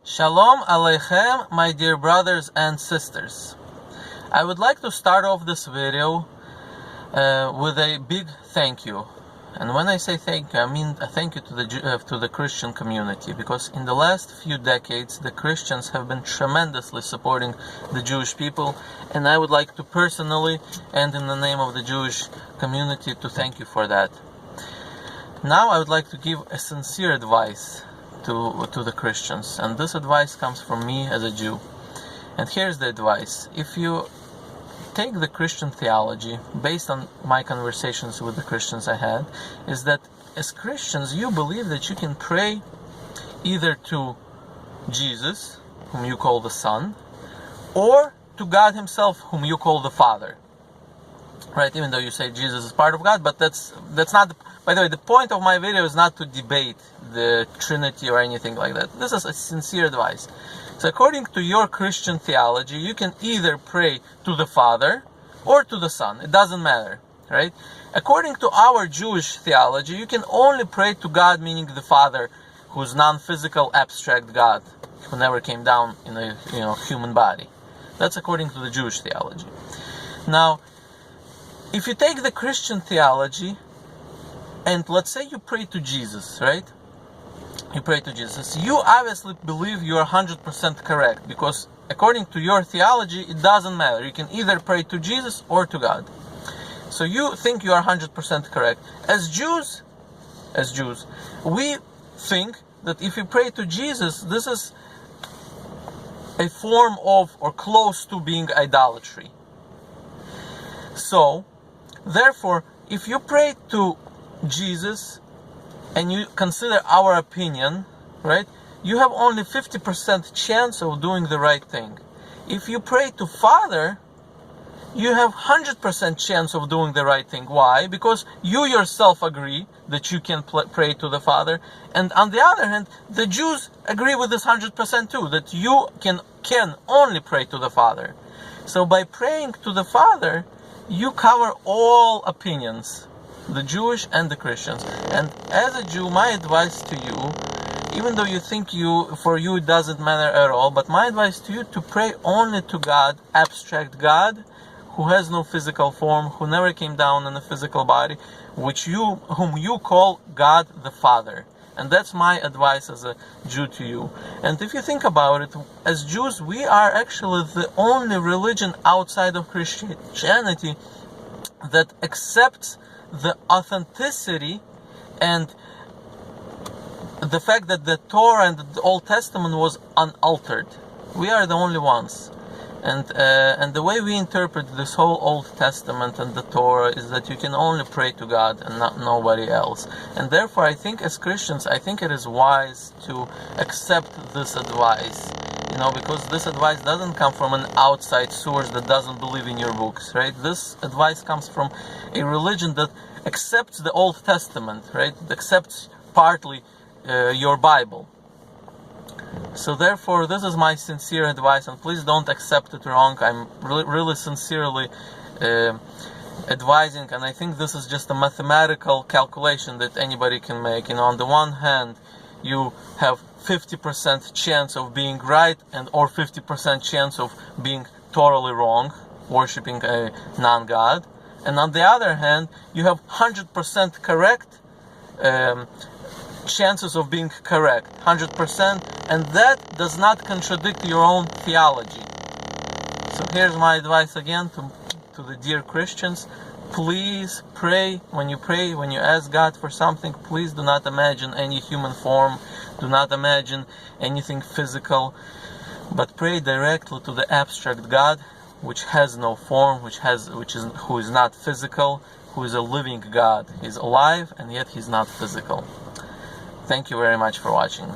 Shalom Aleichem, my dear brothers and sisters. I would like to start off this video with a big thank you. And when I say thank you, I mean a thank you to the Christian community, because in the last few decades the Christians have been tremendously supporting the Jewish people, and I would like to personally and in the name of the Jewish community to thank you for that. Now I would like to give a sincere advice to the Christians, and this advice comes from me as a Jew. And here's the advice: if you take the Christian theology based on my conversations with the Christians I had, is that as Christians you believe that you can pray either to Jesus, whom you call the Son, or to God himself, whom you call the Father. Right? Even though you say Jesus is part of God, but that's not by the way, the point of my video is not to debate the Trinity or anything like that. This is a sincere advice. So according to your Christian theology, you can either pray to the Father or to the Son. It doesn't matter, right? According to our Jewish theology, you can only pray to God, meaning the Father, who's non-physical, abstract God, who never came down in a human body. That's according to the Jewish theology. Now, if you take the Christian theology, and let's say you pray to Jesus, right? You pray to Jesus. You obviously believe you are 100% correct, because according to your theology, it doesn't matter. You can either pray to Jesus or to God. So you think you are 100% correct. As Jews, we think that if you pray to Jesus, this is a form of or close to being idolatry. So, therefore, if you pray to Jesus and you consider our opinion, right, you have only 50% chance of doing the right thing. If you pray to Father, you have 100% chance of doing the right thing. Why? Because you yourself agree that you can pray to the Father, and on the other hand, the Jews agree with this 100% too, that you can only pray to the Father. So by praying to the Father, you cover all opinions, the Jewish and the Christians. And as a Jew, my advice to you, even though you think for you it doesn't matter at all, but my advice to you to pray only to God, abstract God, who has no physical form, who never came down in a physical body, whom you call God the Father. And that's my advice as a Jew to you. And if you think about it, as Jews, we are actually the only religion outside of Christianity that accepts the authenticity and the fact that the Torah and the Old Testament was unaltered. We are the only ones. And the way we interpret this whole Old Testament and the Torah is that you can only pray to God and not nobody else. And therefore, I think as Christians, I think it is wise to accept this advice. Because this advice doesn't come from an outside source that doesn't believe in your books, right? This advice comes from a religion that accepts the Old Testament, right? It accepts partly your Bible. So therefore, this is my sincere advice, and please don't accept it wrong. I'm really sincerely advising, and I think this is just a mathematical calculation that anybody can make. On the one hand, you have 50% chance of being right or 50% chance of being totally wrong, worshipping a non-God. And on the other hand, you have 100% correct chances of being correct, 100%, and that does not contradict your own theology. So here's my advice again to the dear Christians: please pray. When you ask God for something, please do not imagine any human form, do not imagine anything physical, but pray directly to the abstract God, which has no form, who is not physical, who is a living God. He's alive and yet he's not physical. Thank you very much for watching.